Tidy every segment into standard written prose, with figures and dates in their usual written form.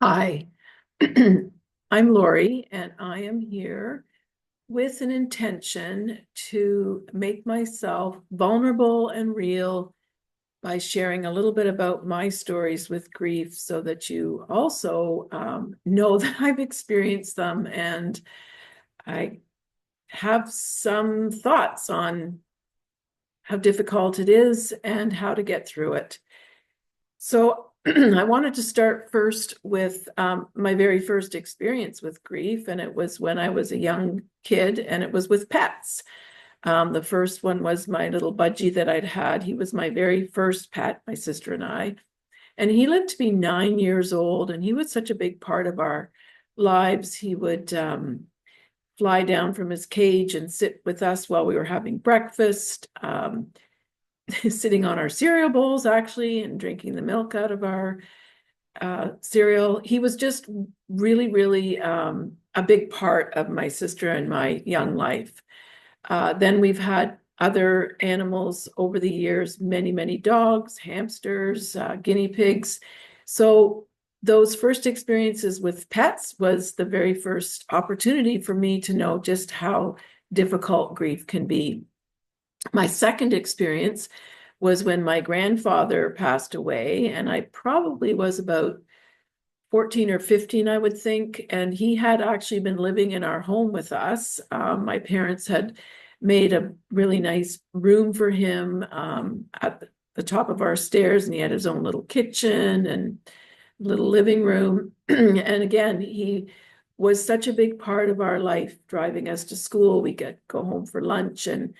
Hi, I'm Lori, and I am here with an intention to make myself vulnerable and real by sharing a little bit about my stories with grief so that you also know that I've experienced them and I have some thoughts on how difficult it is and how to get through it. So I wanted to start first with my very first experience with grief, and it was when I was a young kid, and it was with pets. The first one was my little budgie that I'd had. He was my very first pet, my sister and I, and he lived to be 9 years old, and he was such a big part of our lives. He would fly down from his cage and sit with us while we were having breakfast. Sitting on our cereal bowls actually and drinking the milk out of our cereal. He was just really a big part of my sister and my young life. Then we've had other animals over the years, many dogs, hamsters, guinea pigs. So those first experiences with pets was the very first opportunity for me to know just how difficult grief can be. My second experience was when my grandfather passed away, and I probably was about 14 or 15, I would think. And he had actually been living in our home with us. My parents had made a really nice room for him at the top of our stairs, and he had his own little kitchen and little living room. And again, he was such a big part of our life, driving us to school. We could go home for lunch, and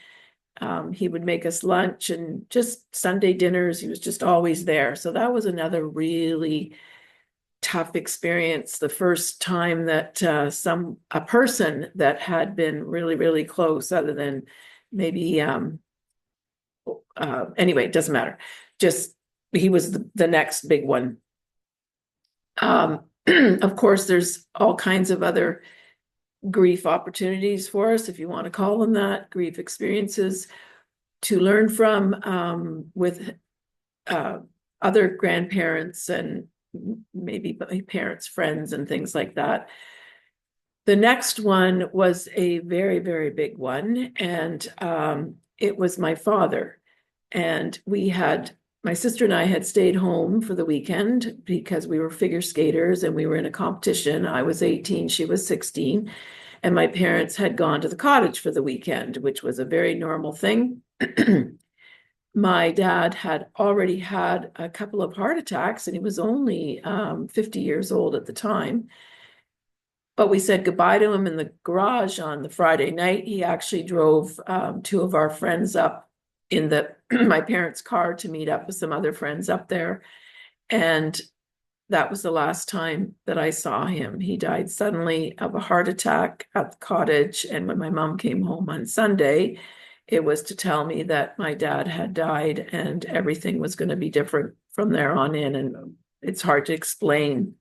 he would make us lunch and just Sunday dinners. He was just always there. So that was another really tough experience. The first time that a person that had been really close, other than maybe anyway, it doesn't matter. Just he was the next big one. Of course, there's all kinds of other grief opportunities for us, if you want to call them that, grief experiences to learn from with other grandparents and maybe parents, friends, and things like that. The next one was a very big one, and it was my father. And my sister and I had stayed home for the weekend because we were figure skaters and we were in a competition. I was 18, she was 16. And my parents had gone to the cottage for the weekend, which was a very normal thing. My dad had already had a couple of heart attacks, and he was only 50 years old at the time. But we said goodbye to him in the garage on the Friday night. He actually drove two of our friends up in my parents' car to meet up with some other friends up there. And that was the last time that I saw him. He died suddenly of a heart attack at the cottage. And when my mom came home on Sunday, it was to tell me that my dad had died and everything was going to be different from there on in. And it's hard to explain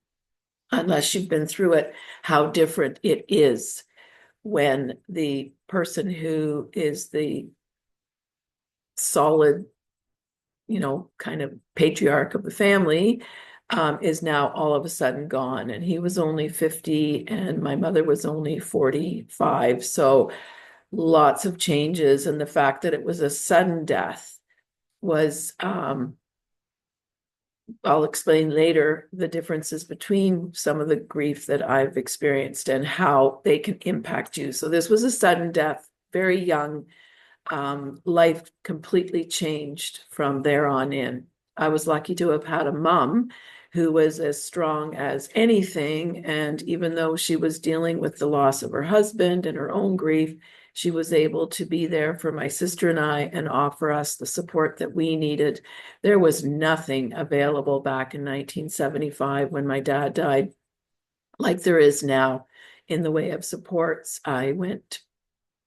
unless you've been through it, how different it is when the person who is the solid, kind of patriarch of the family is now all of a sudden gone. And he was only 50 and my mother was only 45. So lots of changes. And the fact that it was a sudden death was, I'll explain later the differences between some of the grief that I've experienced and how they can impact you. So this was a sudden death, very young. Life completely changed from there on in. I was lucky to have had a mom who was as strong as anything. And even though she was dealing with the loss of her husband and her own grief, she was able to be there for my sister and I and offer us the support that we needed. There was nothing available back in 1975 when my dad died like there is now in the way of supports. I went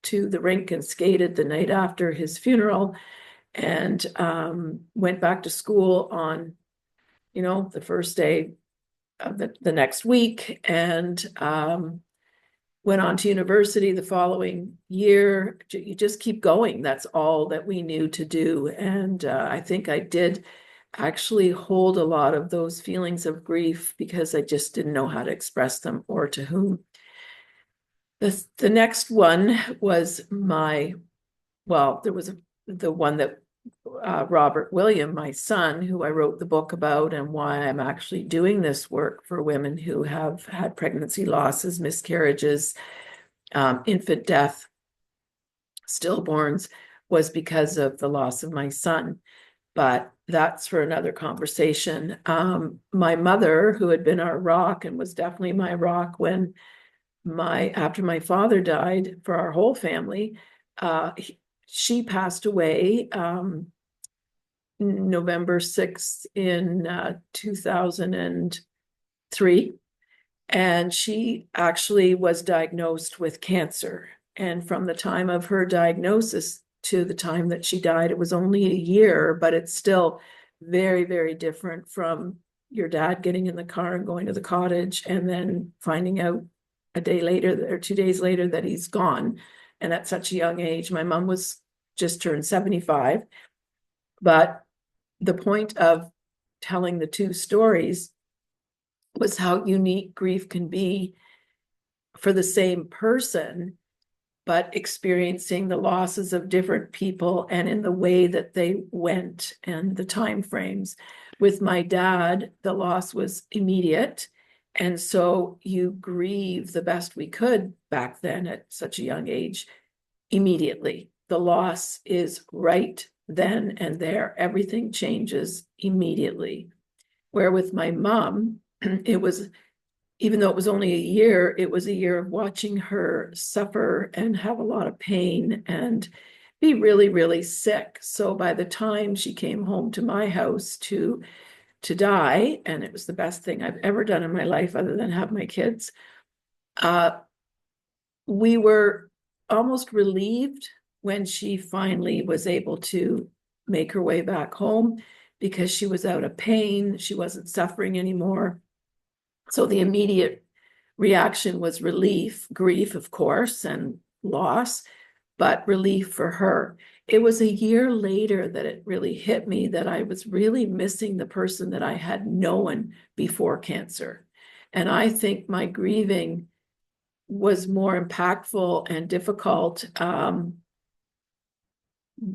to the rink and skated the night after his funeral and went back to school on, the first day of the next week and went on to university the following year. You just keep going. That's all that we knew to do. And I think I did actually hold a lot of those feelings of grief because I just didn't know how to express them or to whom. The next one was there was the one that Robert William, my son, who I wrote the book about, and why I'm actually doing this work for women who have had pregnancy losses, miscarriages, infant death, stillborns, was because of the loss of my son. But that's for another conversation. My mother, who had been our rock and was definitely my rock when after my father died for our whole family, she passed away November 6th in 2003. And she actually was diagnosed with cancer. And from the time of her diagnosis to the time that she died, it was only a year, but it's still very, very different from your dad getting in the car and going to the cottage and then finding out a day later or 2 days later that he's gone. And at such a young age, my mom was just turned 75. But the point of telling the two stories was how unique grief can be for the same person, but experiencing the losses of different people and in the way that they went and the time frames. With my dad, the loss was immediate. And so you grieve the best we could back then at such a young age immediately. The loss is right then and there. Everything changes immediately. Where with my mom, it was, even though it was only a year, it was a year of watching her suffer and have a lot of pain and be really, really sick. So by the time she came home to my house to die, and it was the best thing I've ever done in my life other than have my kids, we were almost relieved when she finally was able to make her way back home because she was out of pain. She wasn't suffering anymore. So the immediate reaction was relief, grief, of course, and loss, but relief for her. It was a year later that it really hit me that I was really missing the person that I had known before cancer. And I think my grieving was more impactful and difficult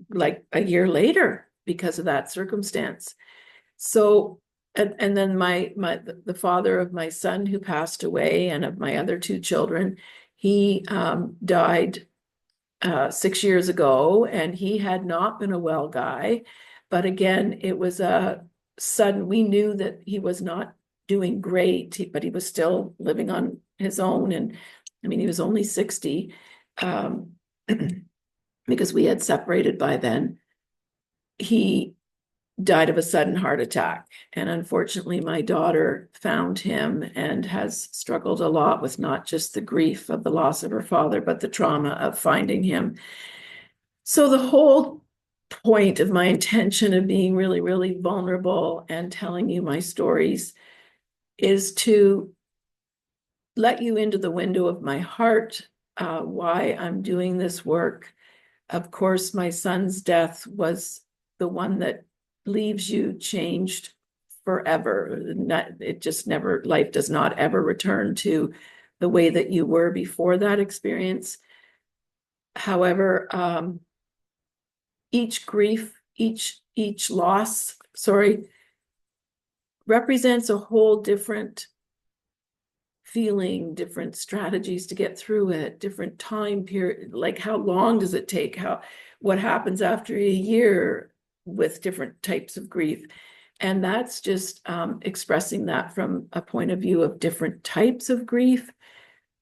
like a year later because of that circumstance. So and then the father of my son who passed away and of my other two children, he died 6 years ago, and he had not been a well guy. But again, it was a sudden, we knew that he was not doing great, but he was still living on his own. And I mean, he was only 60 because we had separated by then. He died of a sudden heart attack. And unfortunately, my daughter found him and has struggled a lot with not just the grief of the loss of her father, but the trauma of finding him. So the whole point of my intention of being really, really vulnerable and telling you my stories is to let you into the window of my heart, why I'm doing this work. Of course, my son's death was the one that leaves you changed forever. It just never, life does not ever return to the way that you were before that experience. However, each grief, each loss, represents a whole different feeling, different strategies to get through it, different time period, like how long does it take, what happens after a year with different types of grief. And that's just expressing that from a point of view of different types of grief.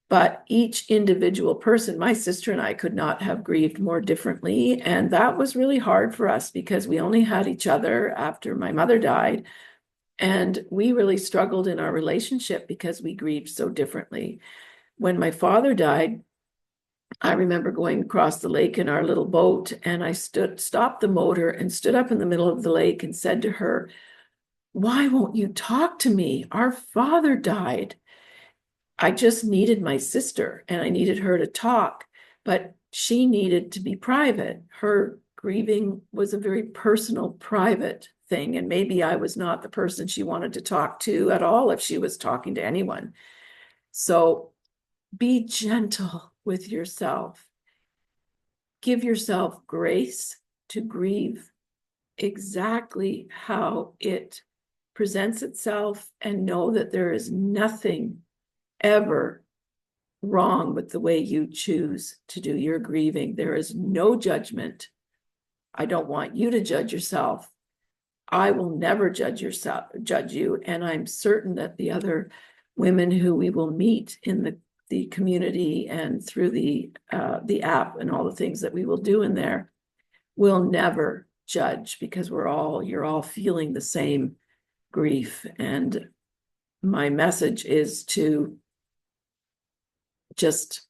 But each individual person, my sister and I could not have grieved more differently. And that was really hard for us because we only had each other after my mother died. And we really struggled in our relationship because we grieved so differently. When my father died, I remember going across the lake in our little boat, and I stopped the motor and stood up in the middle of the lake and said to her, "Why won't you talk to me? Our father died." I just needed my sister and I needed her to talk, but she needed to be private. Her grieving was a very personal, private thing. And maybe I was not the person she wanted to talk to at all if she was talking to anyone. So be gentle with yourself. Give yourself grace to grieve exactly how it presents itself, and know that there is nothing ever wrong with the way you choose to do your grieving. There is no judgment. I don't want you to judge yourself. I will never judge you. And I'm certain that the other women who we will meet in the community and through the app and all the things that we will do in there will never judge, because you're all feeling the same grief. And my message is to just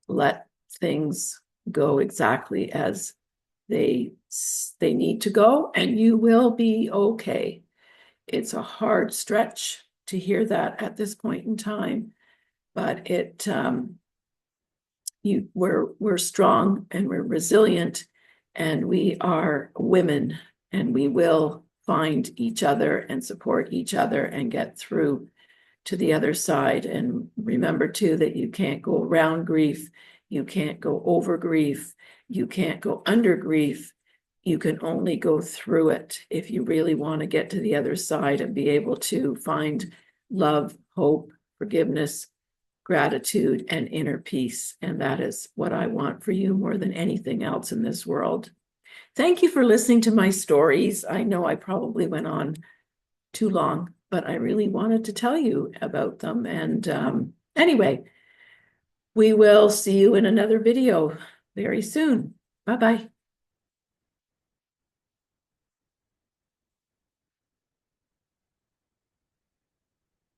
let things go exactly as they need to go, and you will be okay. It's a hard stretch to hear that at this point in time, but we're strong and we're resilient, and we are women, and we will find each other and support each other and get through to the other side. And remember too that you can't go around grief, you can't go over grief, you can't go under grief. You can only go through it if you really want to get to the other side and be able to find love, hope, forgiveness, gratitude, and inner peace. And that is what I want for you more than anything else in this world. Thank you for listening to my stories. I know I probably went on too long, but I really wanted to tell you about them. And anyway, we will see you in another video very soon. Bye-bye.